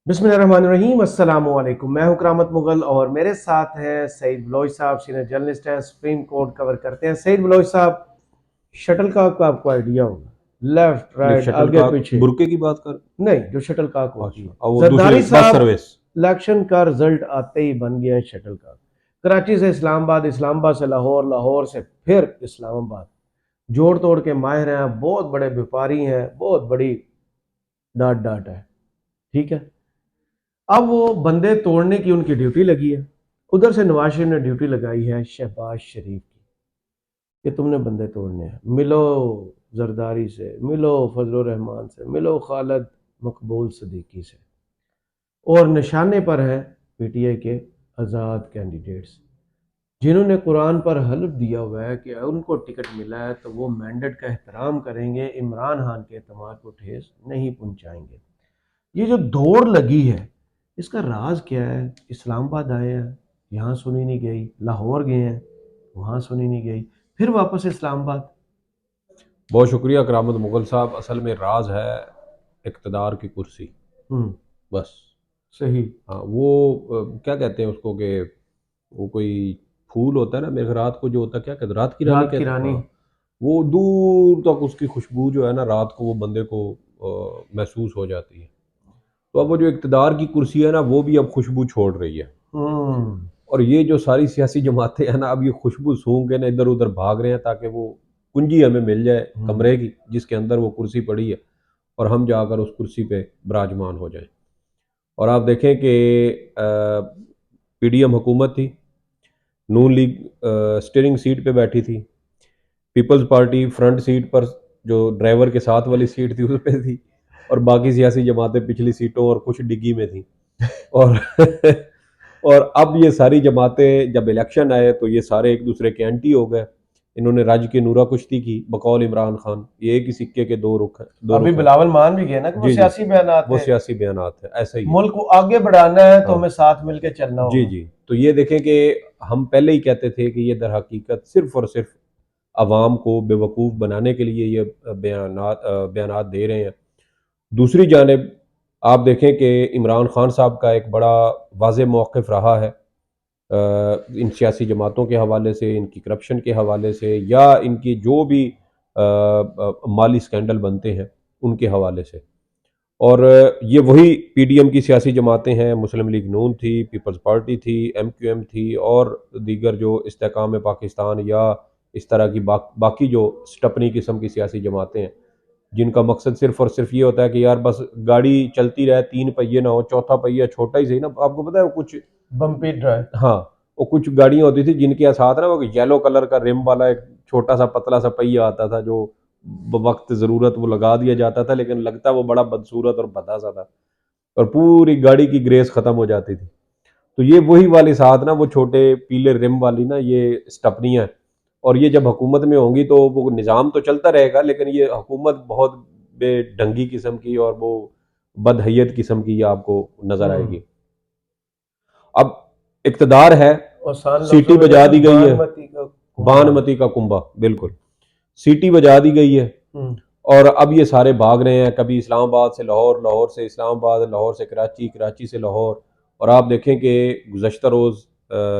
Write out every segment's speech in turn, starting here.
बिस्मिल्लाहिर्रहमानिर्रहीम, अस्सलाम वालेकुम। मैं हूं करामत मुगल और मेरे साथ हैं सईद बलोच साहब, सीनियर जर्नलिस्ट हैं, सुप्रीम कोर्ट कवर करते हैं। सईद बलोच साहब, शटल कॉक का आपको आइडिया होगा, लेफ्ट नहीं, राइट शटल आगे कॉक पीछे। बुरके की बात कर। नहीं, जो शटल कॉक होती अच्छा, है। और वो दूसरी जरदारी बस साहब, सर्विस। इलेक्शन का रिजल्ट आते ही बन गए हैं शटल कॉक। कराची से इस्लामाबाद, इस्लामाबाद से लाहौर, लाहौर से फिर इस्लामाबाद, जोड़ तोड़ के माहिर हैं, बहुत बड़े व्यापारी हैं, बहुत बड़ी डाट डाट है। ठीक है, अब वो बंदे तोड़ने की उनकी ड्यूटी लगी है। उधर से नवाज शरीफ ने ड्यूटी लगाई है शहबाज शरीफ की कि तुमने बंदे तोड़ने हैं, मिलो जरदारी से, मिलो फजल रहमान से, मिलो खालिद मकबूल सदीकी से। और निशाने पर हैं पीटीआई के आज़ाद कैंडिडेट्स, जिन्होंने कुरान पर हल्फ दिया हुआ है कि उनको टिकट मिला है तो वो मैंडेट का एहतराम करेंगे, इमरान खान के एतमाद को ठेस नहीं पहुंचाएंगे। ये जो दौड़ लगी है, इसका राज क्या है? इस्लामाबाद आए हैं, यहाँ सुनी नहीं गई, लाहौर गए हैं, वहाँ सुनी नहीं गई, फिर वापस इस्लामाबाद। बहुत शुक्रिया करामत मुगल साहब। असल में राज है इक़्तिदार की कुर्सी, हम्म। बस। सही। हाँ, वो क्या कहते हैं उसको कि वो कोई फूल होता है ना, मेरे रात को जो होता है, क्या कहते हैं, रात की रानी रात की कहते हैं। रानी। हाँ, वो दूर तक उसकी खुशबू जो है ना, रात को वो बंदे को महसूस हो जाती है। तो अब वो जो इक़्तिदार की कुर्सी है ना, वो भी अब खुशबू छोड़ रही है। हम्म। और ये जो सारी सियासी जमातें हैं ना, अब ये खुशबू सूंघ के ना इधर उधर भाग रहे हैं ताकि वो कुंजी हमें मिल जाए कमरे की जिसके अंदर वो कुर्सी पड़ी है, और हम जाकर उस कुर्सी पे विराजमान हो जाएं। और आप देखें कि पीडीएम हुकूमत थी, नून लीग स्टीयरिंग सीट पे बैठी थी, पीपल्स पार्टी फ्रंट सीट पर, जो ड्राइवर के साथ वाली सीट थी उस पे थी, और बाकी सियासी जमातें पिछली सीटों और कुछ डिग्गी में थी। और और अब ये सारी जमातें जब इलेक्शन आए तो ये सारे एक दूसरे के एंटी हो गए। इन्होंने रज के नूरा कुश्ती की बकौल इमरान खान। ये एक ही सिक्के के दो रुख हैं, दो अभी रुख हैं। बिलावल मान भी गए ना कि वो जी जी, सियासी बयानात वो थे, सियासी बयानात है, ऐसा ही है। मुल्क को आगे बढ़ाना है तो हाँ हमें साथ मिलकर चलना जी होगा। जी। तो ये देखें कि हम पहले ही कहते थे कि ये दर हकीकत सिर्फ और सिर्फ अवाम को बेवकूफ़ बनाने के लिए ये बयानात दे रहे हैं। दूसरी जानिब आप देखें कि इमरान खान साहब का एक बड़ा वाज़ेह मौक़िफ़ रहा है इन सियासी जमातों के हवाले से, इनकी करप्शन के हवाले से, या इनकी जो भी माली स्कैंडल बनते हैं उनके हवाले से। और ये वही पीडीएम की सियासी जमातें हैं, मुस्लिम लीग नून थी, पीपल्स पार्टी थी, एमक्यूएम थी, और दीगर जो इस्तेकाम पाकिस्तान या इस तरह की बाकी जो स्टपनी किस्म की सियासी जमातें हैं, जिनका मकसद सिर्फ और सिर्फ ये होता है कि यार बस गाड़ी चलती रहे, तीन पहिए ना हो, चौथा पहिया छोटा ही सही ना। आपको पता है वो कुछ, बम्पी ड्राइव। हाँ, वो कुछ गाड़ियाँ होती थी जिनके साथ ना वो येलो कलर का रिम वाला एक छोटा सा पतला सा पहिया आता था, जो वक्त ज़रूरत वो लगा दिया जाता था, लेकिन लगता वो बड़ा बदसूरत और भद्दा सा था, और पूरी गाड़ी की ग्रेस ख़त्म हो जाती थी। तो ये वही वाली साथ ना, वो छोटे पीले रिम वाली ना, ये स्टपनियाँ। और ये जब हुकूमत में होंगी तो वो निज़ाम तो चलता रहेगा, लेकिन ये हुकूमत बहुत बेढंगी किस्म की और वो बदहैयत किस्म की ये आपको नज़र आएगी। अब इक़्तिदार है, और सान सीटी लफ्जों में बजा कहते दी हैं गई है, बानमती का कुंभा। बानमती का कुंभा, बिल्कुल। सीटी बजा दी गई है, हम्म। और अब ये सारे भाग रहे हैं, कभी इस्लामाबाद से लाहौर, लाहौर से इस्लामाबाद, लाहौर से कराची, कराची से लाहौर। और आप देखें कि गुज़श्ता रोज़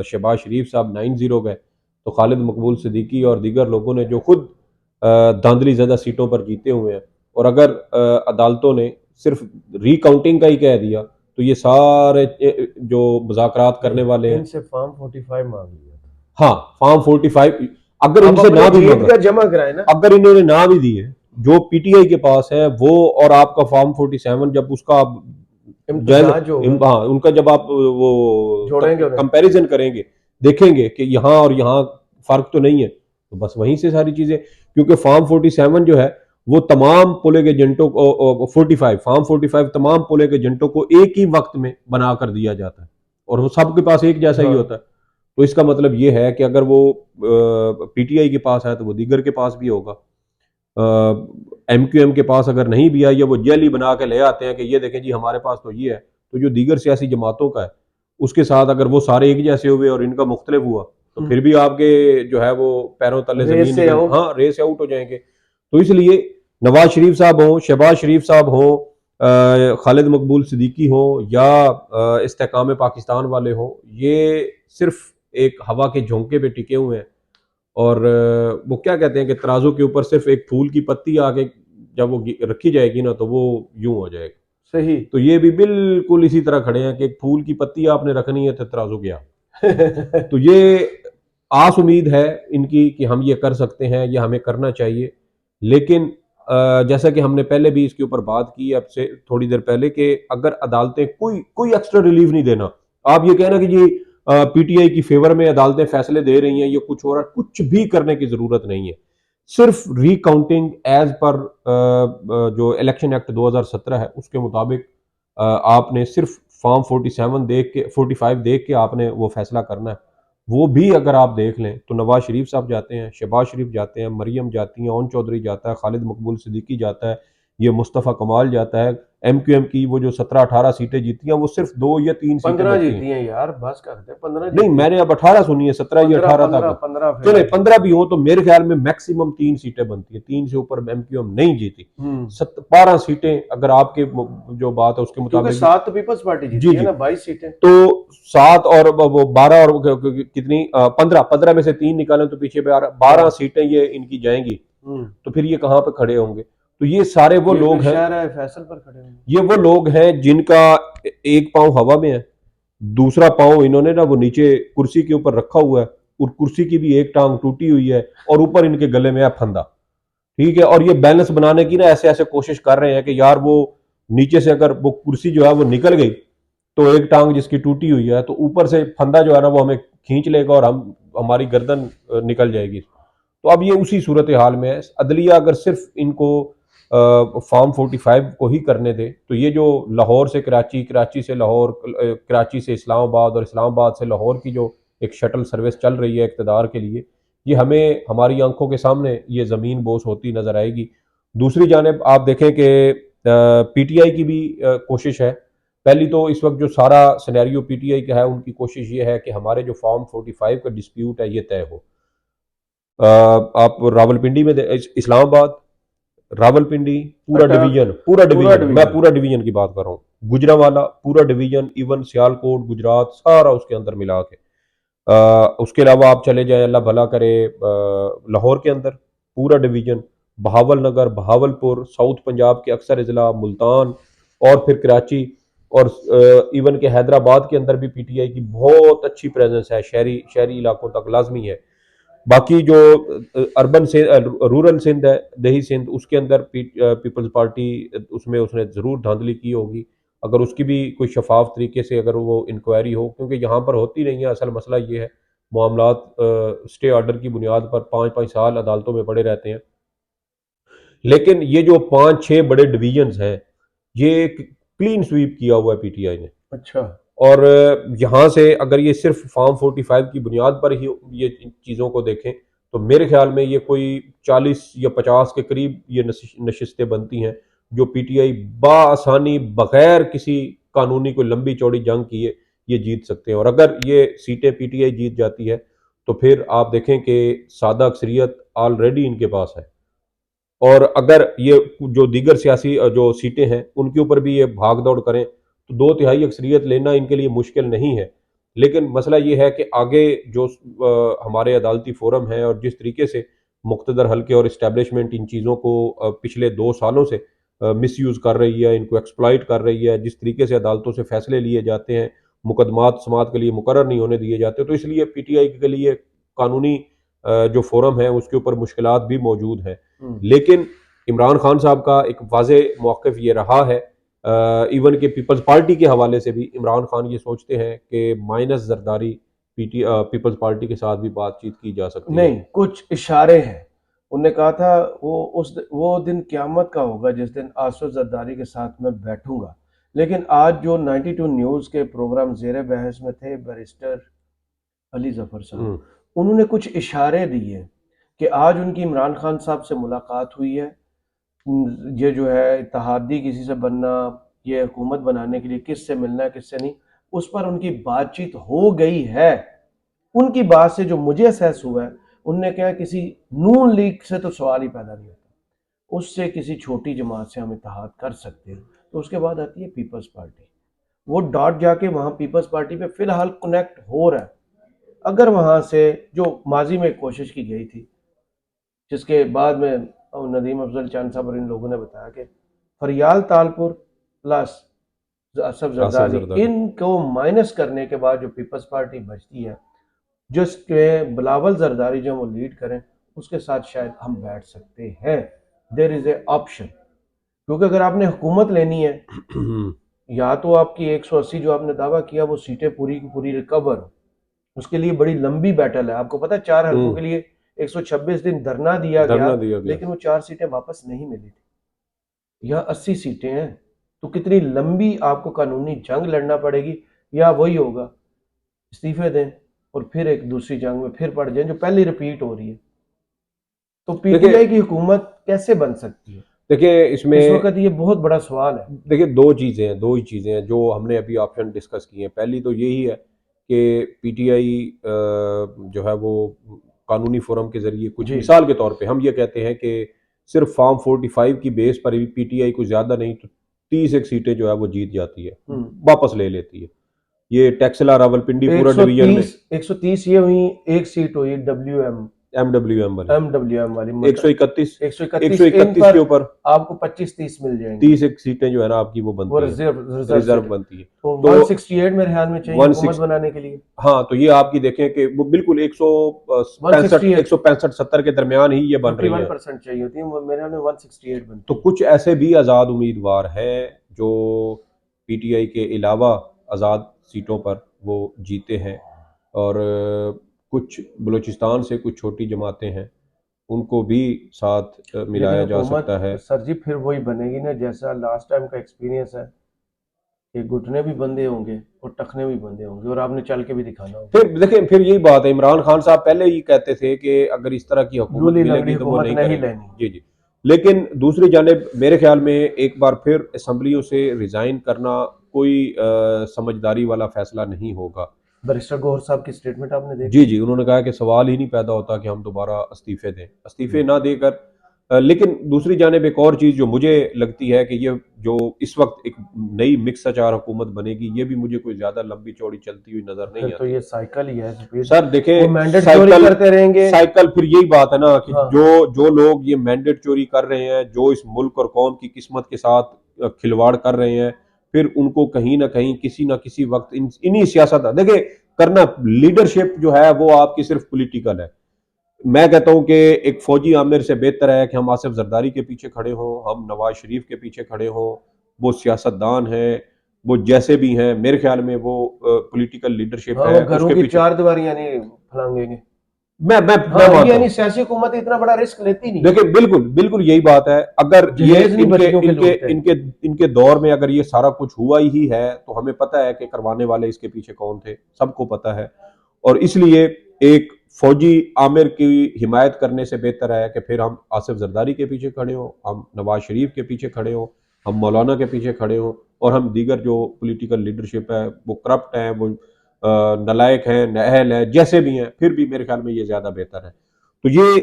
शहबाज शरीफ साहब 9-0 गए, तो खालिद मकबूल सिद्दीकी और दीगर लोगों ने जो खुद धांधली ज़्यादा सीटों पर जीते हुए हैं, और अगर अदालतों ने सिर्फ रिकाउंटिंग का ही कह दिया तो ये सारे जो मुज़ाकरात करने वाले हैं। इनसे फॉर्म 45 मांग लिया था। हाँ, फॉर्म 45 अगर अब इनसे अपने ना भी जीत मांगा, का जमा कराए ना। अगर इन्होंने ना भी दिए, जो पीटीआई के पास है वो, और आपका फॉर्म 47 जब उसका आप इम्तजाज होगा, हाँ, उनका जब आप वो जोड़ेंगे उन्हें। कंपैरिजन करेंगे, देखेंगे कि यहाँ और यहाँ फर्क तो नहीं है, तो बस वहीं से सारी चीजें। क्योंकि फॉर्म 47 जो है वो तमाम पोलिंग एजेंटों को, 45 फॉर्म 45 तमाम पोलिंग एजेंटों को एक ही वक्त में बना कर दिया जाता है, और वो सबके पास एक जैसा ही हाँ। होता है। तो इसका मतलब ये है कि अगर वो पीटीआई के पास है तो वो दीगर के पास भी होगा। एमक्यूएम के पास अगर नहीं भी है, या वो जेल ही बना के ले आते हैं कि ये देखें जी हमारे पास तो ये है, तो जो दीगर सियासी जमातों का है उसके साथ अगर वो सारे एक जैसे हुए और इनका मुख्तलिफ हुआ, तो फिर भी आपके जो है वो पैरों तले रेस जमीन से निकल, आउट। हाँ, रेस आउट हो जाएंगे। तो इसलिए नवाज शरीफ साहब हों, शहबाज शरीफ साहब हों, खालिद मकबूल सिद्दीकी हो या इस्तेकाम पाकिस्तान वाले हो, ये सिर्फ एक हवा के झोंके पे टिके हुए हैं। और वो क्या कहते हैं कि तराजू के ऊपर सिर्फ एक फूल की पत्ती आके जब वो रखी जाएगी ना तो वो यूं हो जाएगा। सही। तो ये भी बिल्कुल इसी तरह खड़े हैं कि एक फूल की पत्ती आपने रखनी है तो तराजू गया। तो ये आस उम्मीद है इनकी कि हम ये कर सकते हैं, ये हमें करना चाहिए। लेकिन जैसा कि हमने पहले भी इसके ऊपर बात की अब से थोड़ी देर पहले कि अगर अदालतें कोई कोई एक्स्ट्रा रिलीफ नहीं देना, आप ये कहना कि जी पीटीआई की फेवर में अदालतें फैसले दे रही हैं, ये कुछ हो रहा है, कुछ भी करने की जरूरत नहीं है। सिर्फ रिकाउंटिंग एज पर जो इलेक्शन एक्ट 2017 है उसके मुताबिक आपने सिर्फ फॉर्म 47 देख के 45 देख के आपने वो फैसला करना है। वो भी अगर आप देख लें तो नवाज शरीफ साहब जाते हैं, शहबाज शरीफ जाते हैं, मरियम जाती हैं, ओन चौधरी जाता है, खालिद मकबूल सिद्दीकी जाता है, ये मुस्तफ़ा कमाल जाता है। एमक्यूएम की वो जो 17-18 सीटें जीती हैं वो सिर्फ 2 या 3 सीटें 15 बची हैं। जीती हैं यार, बस करते 15 नहीं, जीती मैंने अब 18 सुनी है, 17 या 15 18 15 तक। 15 चले फिर 15 भी हो तो मेरे ख्याल में मैक्सिमम 3 सीटें बनती है, 3 से ऊपर एमक्यूएम नहीं जीती। हम्म। 12 सीटें अगर आपके जो बात है उसके क्योंकि मुताबिक 7 तो पीपल्स पार्टी जी जीती है जी, ना, 22 सीटें। तो 7 और वो 12 और कितनी 15 में से 3 निकालें तो पीछे 12 सीटें ये इनकी जाएंगी। तो फिर ये कहाँ पे खड़े होंगे? तो ये सारे वो ये लोग फिर हैं, शहर है फैसल पर खड़े होंगे। ये वो लोग हैं जिनका एक पांव हवा में है, दूसरा पांव इन्होंने ना वो नीचे कुर्सी के ऊपर रखा हुआ है, और कुर्सी की भी एक टांग टूटी हुई है और ऊपर इनके गले में है फंदा। ठीक है, और ये बैलेंस बनाने की ना ऐसे ऐसे कोशिश कर रहे हैं कि यार वो नीचे से अगर वो कुर्सी जो है वो निकल गई तो एक टांग जिसकी टूटी हुई है तो ऊपर से फंदा जो है ना वो हमें खींच लेगा और हम हमारी गर्दन निकल जाएगी। तो अब ये उसी सूरत हाल में है। अदलिया अगर सिर्फ इनको फॉर्म 45 को ही करने दे तो ये जो लाहौर से कराची, कराची से लाहौर, कराची से इस्लामाबाद और इस्लामाबाद से लाहौर की जो एक शटल सर्विस चल रही है इक़्तिदार के लिए, ये हमें हमारी आंखों के सामने ये ज़मीन बोस होती नज़र आएगी। दूसरी जानिब आप देखें कि पीटीआई की भी कोशिश है। पहली तो इस वक्त जो सारा सिनेरियो पीटीआई का है, उनकी कोशिश ये है कि हमारे जो फॉर्म 45 का डिस्प्यूट है ये तय हो। आप रावलपिंडी में इस्लामाबाद, रावलपिंडी पूरा अटक, डिवीजन, पूरा मैं डिवीजन। पूरा डिवीजन की बात कर रहा हूँ, गुजरांवाला पूरा डिवीजन, इवन सियालकोट गुजरात सारा उसके अंदर मिला के। उसके अलावा आप चले जाएं, अल्लाह भला करे, लाहौर के अंदर पूरा डिवीजन, बहावल नगर, बहावलपुर, साउथ पंजाब के अक्सर अजला, मुल्तान और फिर कराची, और इवन के हैदराबाद के अंदर भी पीटीआई की बहुत अच्छी प्रेजेंस है, शहरी शहरी इलाकों तक लाजमी है। बाकी जो अर्बन से रूरल सिंध है, दही सिंध, उसके अंदर पीपल्स पार्टी उसमें उसने ज़रूर धांधली की होगी। अगर उसकी भी कोई शफाफ तरीके से अगर वो इंक्वायरी हो, क्योंकि यहाँ पर होती नहीं है। असल मसला ये है, मामलात स्टे ऑर्डर की बुनियाद पर 5-5 साल अदालतों में पड़े रहते हैं। लेकिन ये जो 5-6 बड़े डिवीजन्स हैं, ये क्लीन स्वीप किया हुआ है पीटीआई ने। अच्छा। और यहाँ से अगर ये सिर्फ फॉर्म 45 की बुनियाद पर ही ये चीज़ों को देखें तो मेरे ख्याल में ये कोई 40 या 50 के करीब ये नशिस्तें बनती हैं जो पीटीआई बासानी बगैर किसी कानूनी कोई लंबी चौड़ी जंग किए ये जीत सकते हैं। और अगर ये सीटें पीटीआई जीत जाती है तो फिर आप देखें कि सादा अक्सरियत ऑलरेडी इनके पास है, और अगर ये जो दीगर सियासी जो सीटें हैं उनके ऊपर भी ये भाग दौड़ करें तो 2/3 अक्सरियत लेना इनके लिए मुश्किल नहीं है। लेकिन मसला ये है कि आगे जो हमारे अदालती फोरम है और जिस तरीके से मुक़्तदर हल्के और इस्टेब्लिशमेंट इन चीज़ों को पिछले 2 सालों से मिसयूज़ कर रही है, इनको एक्सप्लॉइट कर रही है, जिस तरीके से अदालतों से फैसले लिए जाते हैं, मुकदमात समात के लिए मुकर्रर नहीं होने दिए जाते, तो इसलिए पीटीआई के लिए कानूनी जो फोरम है उसके ऊपर मुश्किलात भी मौजूद हैं। लेकिन इमरान खान साहब का एक वाज़े मौक़िफ़ ये रहा है, इवन के पीपल्स पार्टी के हवाले से भी इमरान खान ये सोचते हैं कि माइनस जरदारी पीपल्स पार्टी के साथ भी बातचीत की जा सकती है। नहीं, कुछ इशारे हैं। उन्होंने कहा था वो दिन क़यामत का होगा जिस दिन आसिफ जरदारी के साथ मैं बैठूंगा। लेकिन आज जो 92 न्यूज़ के प्रोग्राम ज़ेर बहस में थे बैरिस्टर अली जफर साहब, उन्होंने कुछ इशारे दिए कि आज उनकी इमरान खान साहब से मुलाकात हुई है। ये जो है इत्तेहादी किसी से बनना, ये हुकूमत बनाने के लिए किससे मिलना है किससे नहीं, उस पर उनकी बातचीत हो गई है। उनकी बात से जो मुझे एहसास हुआ है, उनने कहा किसी नून लीग से तो सवाल ही पैदा नहीं होता, उससे किसी छोटी जमात से हम इत्तेहाद कर सकते हैं। तो उसके बाद आती है पीपल्स पार्टी। वो डॉट जाके वहाँ पीपल्स पार्टी पे फिलहाल कनेक्ट हो रहा है। अगर वहाँ से जो माजी में कोशिश की गई थी, जिसके बाद में नदीम अफजल चांद साहब और इन लोगों ने बताया कि फरियाल तालपुर प्लस असफ आसिफ जरदारी, जरदारी। इनको माइनस करने के बाद जो पीपल्स पार्टी बचती है, जिसके बिलावल जरदारी जो वो लीड करें, उसके साथ शायद हम बैठ सकते हैं। There is A option. क्योंकि अगर आपने हुकूमत लेनी है, या तो आपकी 180 जो आपने दावा किया वो सीटें पूरी की पूरी रिकवर हो, उसके लिए बड़ी लंबी बैटल है। आपको पता है 4 हल्कों के लिए 126 दिन धरना दिया गया, धरना दिया गया। लेकिन वो 4 सीटें वापस नहीं मिली थी। यहाँ 80 सीटें हैं, तो कितनी लंबी आपको कानूनी जंग लड़ना पड़ेगी। या वही होगा, इस्तीफे दें और फिर एक दूसरी जंग में फिर पड़ जाए जो पहले रिपीट हो रही है। तो पीटीआई की हुकूमत कैसे बन सकती है? देखिए इसमें इस वक्त ये बहुत बड़ा सवाल है। देखिए दो ही चीज़ें हैं जो हमने अभी ऑप्शन डिस्कस किए हैं। पहली तो यही है कि पीटीआई जो है वो कानूनी फोरम के जरिए कुछ, जी। मिसाल के तौर पे हम ये कहते हैं कि सिर्फ फॉर्म 45 की बेस पर भी पीटीआई को ज़्यादा नहीं तो 30 एक सीटें जो है वो जीत जाती है, वापस ले लेती है। ये टैक्सला रावलपिंडी पूरा डिवीजन में 130 ये हुई, एक सीट हुई एमडब्ल्यूएम वाली, एमडब्ल्यूएम वाली, 131 131 के ऊपर आपको 25-30 मिल जाएंगे। 30 एक सीटें जो है ना आपकी वो वो बनती है, रिजर्व सीट। बनती है। तो तो 168 मेरे ख्याल में चाहिए हुकूमत बनाने के लिए। हाँ, तो ये आपकी देखें कि वो बिल्कुल 168 165 70 के दरमियान ही ये बन रही है। 51% चाहिए होती है, मेरे ख्याल में 168 बनती तो है। कुछ ऐसे भी आज़ाद उम्मीदवार हैं जो पीटीआई के अलावा आज़ाद सीटों पर वो जीते हैं, और कुछ बलूचिस्तान से कुछ छोटी जमातें हैं, उनको भी साथ मिलाया लेकिन जा सकता हुकूमत है। सर जी फिर वही बनेगी ना जैसा लास्ट टाइम का एक्सपीरियंस है, कि घुटने भी बंधे होंगे और टखने भी बंधे होंगे, और आपने चल के भी दिखाना होगा। फिर देखें, फिर यही बात है, इमरान खान साहब पहले ही कहते थे कि अगर इस तरह की हुकूमत लूली मिलेगी लंगड़ी तो वो हुकूमत नहीं नहीं करेंगे। लेनी। जी जी। लेकिन दूसरी जानिब मेरे ख्याल में एक बार फिर असम्बलियों से रिजाइन करना कोई समझदारी वाला फैसला नहीं होगा। बैरिस्टर गौहर साहब की स्टेटमेंट आपने देखी? जी जी, उन्होंने कहा कि सवाल ही नहीं पैदा होता कि हम दोबारा इस्तीफे दें, इस्तीफे ना देकर लेकिन दूसरी जानिब एक और चीज़ जो मुझे लगती है कि ये जो इस वक्त एक नई मिक्स अचार हुकूमत बनेगी, ये भी मुझे कोई ज़्यादा लंबी चौड़ी चलती हुई नज़र नहीं फिर तो आती। ये साइकिल ही है सर देखें, वो मैंडेट चोरी करते रहेंगे। साइकिल फिर यही बात है ना कि हाँ। जो लोग ये मैंडेट चोरी कर रहे हैं, जो इस मुल्क और कौम की किस्मत के साथ खिलवाड़ कर रहे हैं, फिर उनको कहीं ना कहीं किसी ना किसी वक्त इन्हीं सियासत देखिए करना, लीडरशिप जो है वो आपकी सिर्फ पॉलिटिकल है। मैं कहता हूं कि एक फौजी आमिर से बेहतर है कि हम आसिफ जरदारी के पीछे खड़े हों, हम नवाज शरीफ के पीछे खड़े हों। वो सियासतदान हैं, वो जैसे भी हैं, मेरे ख्याल में वो पॉलिटिकल लीडरशिप हाँ, है वो घरों उसके की पीछे। 4 दीवारियां नहीं फैलाएंगे। मैं हाँ, मानता यानी हूं। सियासी हुकूमत इतना बड़ा रिस्क लेती नहीं। देखिए बिल्कुल बिल्कुल यही बात है। अगर ये जहेज नहीं इनके बच्चियों के इनके लूटते। इनके इनके दौर में अगर ये सारा कुछ हुआ ही है तो हमें पता है कि करवाने वाले इसके पीछे कौन थे, सबको पता है। और इसलिए एक फौजी आमिर की हिमायत करने से बेहतर है कि फिर हम आसिफ जरदारी के पीछे खड़े हों, हम नवाज शरीफ के पीछे खड़े हों, हम मौलाना के पीछे खड़े हों, और हम दीगर जो पॉलिटिकल लीडरशिप है वो करप्ट हैं, वो नलायक हैं, नाअहल हैं, जैसे भी हैं, फिर भी मेरे ख्याल में ये ज़्यादा बेहतर है। तो ये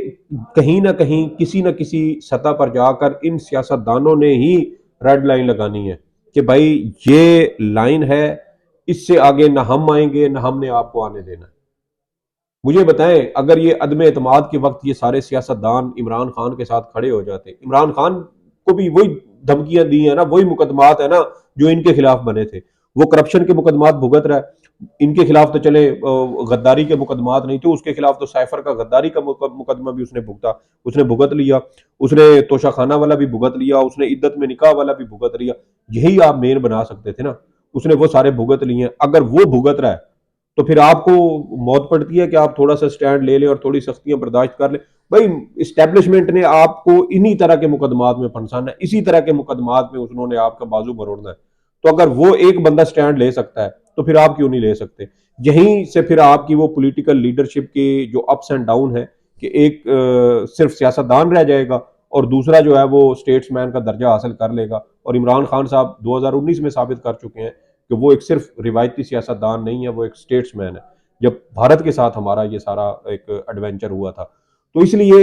कहीं ना कहीं किसी न किसी सतह पर जाकर इन सियासतदानों ने ही रेड लाइन लगानी है कि भाई ये लाइन है, इससे आगे ना हम आएंगे ना हमने आपको आने देना है। मुझे बताएं, अगर ये अदम एतमाद के वक्त ये सारे सियासतदान इमरान खान के साथ खड़े हो जाते, इमरान खान को भी वही धमकियां दी है ना, वही मुकदमात है ना जो इनके खिलाफ बने थे। वो करप्शन के मुकदमात भुगत रहा है, इनके खिलाफ तो चले गद्दारी के मुकदमात नहीं थे, उसके खिलाफ तो साइफर का गद्दारी का मुकदमा भी उसने भुगत लिया, उसने तोशाखाना वाला भी भुगत लिया, उसने इद्दत में निकाह वाला भी भुगत लिया। यही आप मेन बना सकते थे ना, उसने वो सारे भुगत लिए। अगर वो भुगत रहा है तो फिर आपको मौत पड़ती है कि आप थोड़ा सा स्टैंड ले लें और थोड़ी सख्तियां बर्दाश्त कर लें। भाई इस्टेब्लिशमेंट ने आपको इन्हीं तरह के मुकदमात में फंसाना है, इसी तरह के मुकदमात में उन्होंने आपका बाजू मरोड़ना है। तो अगर वो एक बंदा स्टैंड ले सकता है तो फिर आप क्यों नहीं ले सकते? यहीं से फिर आपकी वो पॉलिटिकल लीडरशिप की जो अप्स एंड डाउन है कि एक सिर्फ सियासतदान रह जाएगा और दूसरा जो है वो स्टेट्समैन का दर्जा हासिल कर लेगा। और इमरान खान साहब 2019 में साबित कर चुके हैं कि वो एक सिर्फ रिवायती सियासतदान नहीं है, वो एक स्टेट्समैन है। जब भारत के साथ हमारा ये सारा एक एडवेंचर हुआ था, तो इसलिए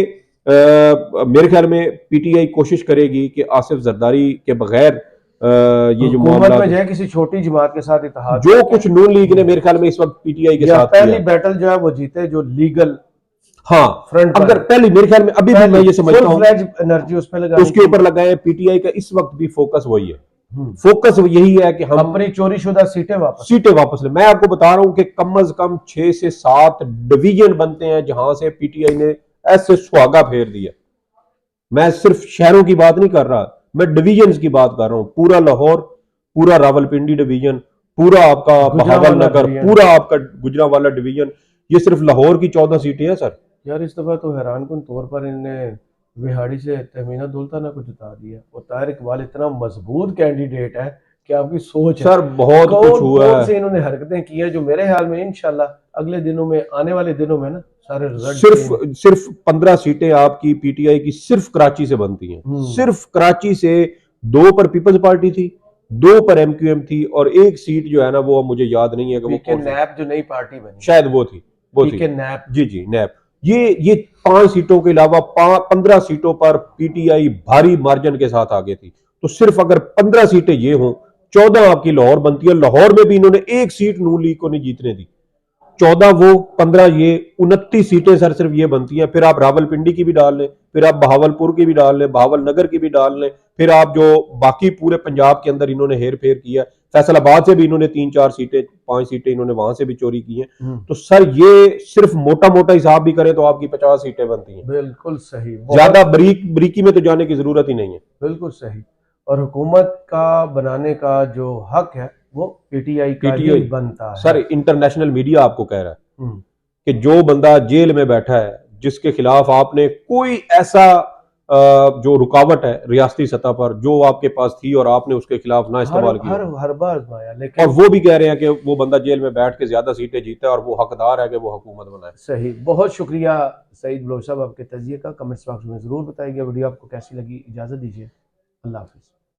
मेरे ख्याल में पीटीआई कोशिश करेगी कि आसिफ जरदारी के बगैर ये जो हुकूमत मामला में जो है किसी छोटी जमात के साथ इत्तेहाद जो कुछ नून लीग ने मेरे ख्याल में इस वक्त पीटीआई के या साथ पहली किया, बैटल जो है वो जीते जो लीगल हाँ, फ्रंट पर अगर पहली मेरे ख्याल में अभी भी मैं ये समझता हूँ एनर्जी उस पर लगानी उसके ऊपर लगाए, पीटीआई का इस वक्त भी फोकस वही है। हम्म। फोकस यही है कि हम अपनी चोरीशुदा सीटें वापस ले। मैं आपको बता रहा हूं कि कम से कम 6 से 7 डिवीजन बनते हैं जहां से पीटीआई ने ऐसे सुहागा फेर दिया। मैं सिर्फ शहरों की बात नहीं कर रहा, मैं डिवीजन की बात कर रहा हूं। पूरा लाहौर, पूरा रावलपिंडी डिवीजन, पूरा आपका बहावल नगर, पूरा आपका गुजरांवाला डिवीजन, ये सिर्फ लाहौर की 14 सीटें हैं सर। यार इस दफा तो हैरानकुन तौर पर इन्हें विहाड़ी से तहमीना दुल्ताना को जिता दिया और ताहिर इकबाल इतना मजबूत कैंडिडेट है कि आपकी सोच सर बहुत कुछ हुआ कौन है। से इन्होंने हरकतें की हैं जो मेरे ख्याल में इंशाल्लाह अगले दिनों में आने वाले दिनों में ना सारे रिजल्ट सिर्फ 15 सीटें आपकी पीटीआई की सिर्फ कराची से बनती हैं। सिर्फ कराची से 2 पर पीपल्स पार्टी थी, 2 पर एमक्यूएम थी और एक सीट जो है ना वो मुझे याद नहीं है कि वो नैप जो नई पार्टी बनी, शायद वो थी नैप। जी नैप। ये 5 सीटों के अलावा 15 सीटों पर पीटीआई भारी मार्जिन के साथ आगे थी। तो सिर्फ अगर 15 सीटें ये हों, 14 आपकी लाहौर बनती है। लाहौर में भी इन्होंने एक सीट नून लीग को नहीं जीतने दी, 14 वो 15 ये, 29 सीटें सर सिर्फ ये बनती हैं। फिर आप रावलपिंडी की भी डाल लें, फिर आप बहावलपुर की भी डाल लें, बहावल नगर की भी डाल लें, फिर आप जो बाकी पूरे पंजाब के अंदर इन्होंने हेर फेर किया, फैसलाबाद से भी इन्होंने 3-4 सीटें 5 सीटें इन्होंने वहां से भी चोरी की हैं। तो सर ये सिर्फ मोटा मोटा हिसाब भी करें तो आपकी 50 सीटें बनती हैं। बिल्कुल सही, ज्यादा बरीकी में तो जाने की जरूरत ही नहीं है। बिल्कुल सही। और हुकूमत का बनाने का जो हक है वो पीटीआई का ही बनता है। सर इंटरनेशनल मीडिया आपको कह रहा है कि जो बंदा जेल में बैठा है, जिसके खिलाफ आपने कोई ऐसा जो रुकावट है रियासती सतह पर जो आपके पास थी और आपने उसके खिलाफ ना इस्तेमाल किया, हर बार आजमाया, लेकिन और वो भी कह रहे हैं कि वो बंदा जेल में बैठ के ज्यादा सीटें जीता है और वो हकदार है कि वो हुकूमत बनाए। सही, बहुत शुक्रिया सईद बलोच साहब आपके तजिए का। कमेंट्स बॉक्स में जरूर बताइएगा वीडियो आपको कैसी लगी। इजाजत दीजिए, अल्लाह हाफिज।